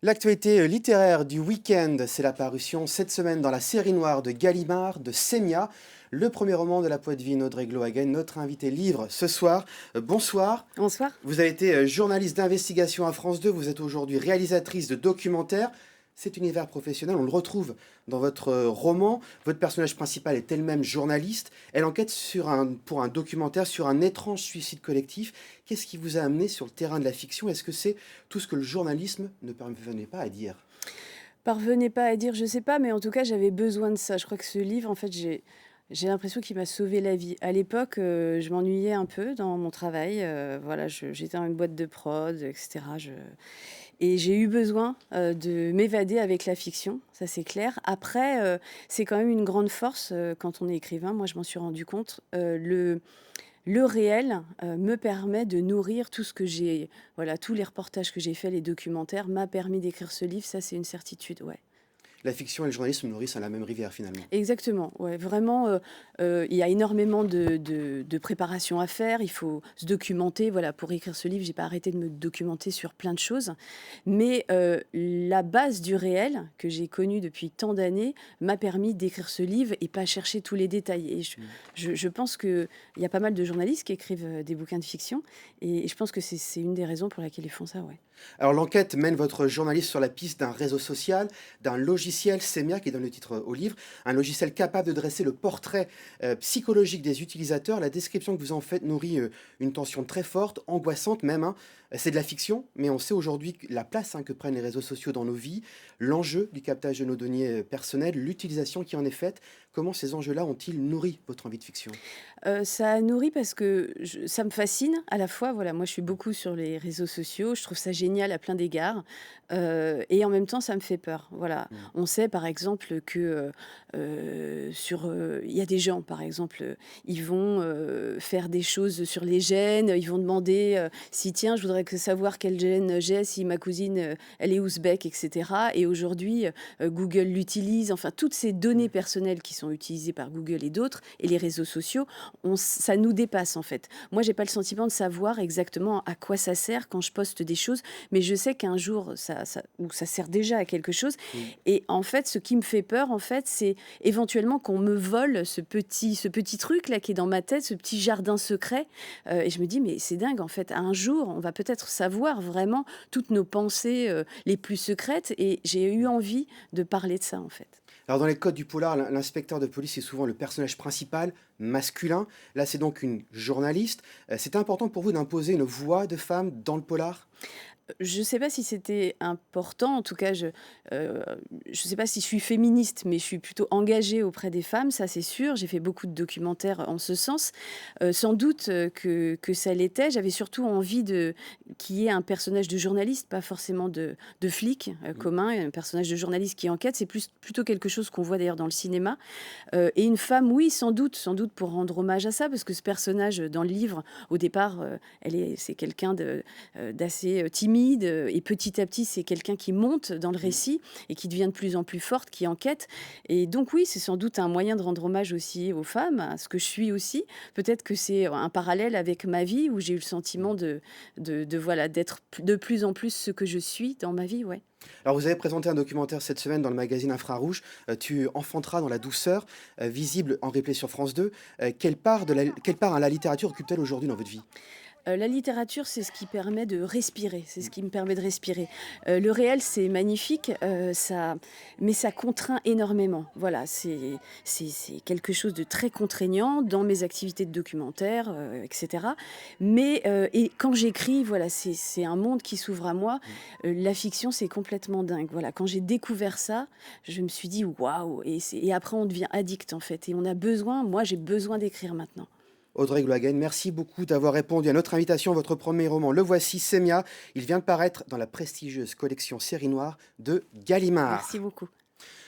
L'actualité littéraire du week-end, c'est la parution cette semaine dans la série noire de Gallimard de Sémia, le premier roman de la poète-vive Audrey Glohagen, notre invité livre ce soir. Bonsoir, Bonsoir. vous avez été journaliste d'investigation à France 2, vous êtes aujourd'hui réalisatrice de documentaires. Cet univers professionnel, on le retrouve dans votre roman. Votre personnage principal est elle-même journaliste. Elle enquête pour un documentaire sur un étrange suicide collectif. Qu'est-ce qui vous a amené sur le terrain de la fiction? Est-ce que c'est tout ce que le journalisme ne parvenait pas à dire? Parvenez pas à dire, je sais pas, mais en tout cas, j'avais besoin de ça. Je crois que ce livre, en fait, j'ai l'impression qu'il m'a sauvé la vie. À l'époque, je m'ennuyais un peu dans mon travail, voilà, j'étais dans une boîte de prod et cetera, et j'ai eu besoin, de m'évader avec la fiction, ça c'est clair. Après, c'est quand même une grande force, quand on est écrivain, moi je m'en suis rendu compte, le réel, me permet de nourrir tout ce que j'ai voilà, tous les reportages que j'ai faits, les documentaires, m'a permis d'écrire ce livre, ça c'est une certitude, ouais. La fiction et le journalisme nourrissent à la même rivière finalement. Exactement, ouais, vraiment, il y a énormément de préparation à faire. Il faut se documenter. Voilà, pour écrire ce livre, j'ai pas arrêté de me documenter sur plein de choses. Mais, la base du réel, que j'ai connu depuis tant d'années, m'a permis d'écrire ce livre et pas chercher tous les détails. Et Mm. je pense qu'il y a pas mal de journalistes qui écrivent, des bouquins de fiction et je pense que c'est une des raisons pour laquelle ils font ça, ouais. Alors l'enquête mène votre journaliste sur la piste d'un réseau social, d'un logiciel Semia qui donne le titre au livre, un logiciel capable de dresser le portrait psychologique des utilisateurs. La description que vous en faites nourrit une tension très forte, angoissante même, hein. C'est de la fiction, mais on sait aujourd'hui la place que prennent les réseaux sociaux dans nos vies, l'enjeu du captage de nos données personnelles, l'utilisation qui en est faite. Comment ces enjeux-là ont-ils nourri votre envie de fiction? Ça a nourri parce que ça me fascine à la fois, voilà, moi je suis beaucoup sur les réseaux sociaux, je trouve ça génial à plein d'égards, et en même temps ça me fait peur, voilà. Mm. On sait par exemple que, il y a des gens par exemple, ils vont, faire des choses sur les gènes, ils vont demander, si tiens je voudrais savoir quel gène j'ai, si ma cousine, elle est ouzbek et cetera, et aujourd'hui, Google l'utilise, enfin toutes ces données Mm. personnelles qui sont utilisées par Google et d'autres et les réseaux sociaux, ça nous dépasse en fait. Moi, j'ai pas le sentiment de savoir exactement à quoi ça sert quand je poste des choses, mais je sais qu'un jour, ou ça sert déjà à quelque chose. Mm. Et en fait, ce qui me fait peur, en fait, c'est éventuellement qu'on me vole ce petit truc là qui est dans ma tête, ce petit jardin secret. Et je me dis, mais c'est dingue, en fait. Un jour, on va peut-être savoir vraiment toutes nos pensées les plus secrètes. Et j'ai eu envie de parler de ça, en fait. Alors dans les codes du polar, l'inspecteur de police est souvent le personnage principal, masculin. Là, c'est donc une journaliste. C'est important pour vous d'imposer une voix de femme dans le polar? Je sais pas si c'était important. En tout cas, je sais pas si je suis féministe, mais je suis plutôt engagée auprès des femmes, ça c'est sûr. J'ai fait beaucoup de documentaires en ce sens. Sans doute, que ça l'était. J'avais surtout envie de qu'il y ait un personnage de journaliste, pas forcément de flic, Mmh. commun, un personnage de journaliste qui enquête. C'est plutôt quelque chose qu'on voit d'ailleurs dans le cinéma. Et une femme, oui, sans doute pour rendre hommage à ça, parce que ce personnage, dans le livre, au départ, c'est quelqu'un d'assez, timide, et petit à petit, c'est quelqu'un qui monte dans le Mmh. récit et qui devient de plus en plus forte, qui enquête. Et donc oui, c'est sans doute un moyen de rendre hommage aussi aux femmes, à ce que je suis aussi. Peut-être que c'est un parallèle avec ma vie où j'ai eu le Mmh. sentiment voilà, d'être de plus en plus ce que je suis dans ma vie, ouais. Alors vous avez présenté un documentaire cette semaine dans le magazine Infrarouge, «Tu enfanteras dans la douceur», visible en replay sur France 2. Quelle part, hein, la littérature occupe-t-elle aujourd'hui dans votre vie? La littérature, c'est ce qui permet de respirer, c'est Mmh. ce qui me permet de respirer. Le réel, c'est magnifique, mais ça contraint énormément. Voilà, c'est quelque chose de très contraignant dans mes activités de documentaire, et cetera. Mais, et quand j'écris, voilà, c'est un monde qui s'ouvre à moi. Mmh. La fiction, c'est complètement dingue. Voilà, quand j'ai découvert ça, je me suis dit: «Waouh!» Et après on devient addict, en fait, et on a besoin moi, j'ai besoin d'écrire maintenant. Audrey Glohagen, merci beaucoup d'avoir répondu à notre invitation. Votre premier roman, le voici, Sémia. Il vient de paraître dans la prestigieuse collection Série Noire de Merci Gallimard. beaucoup.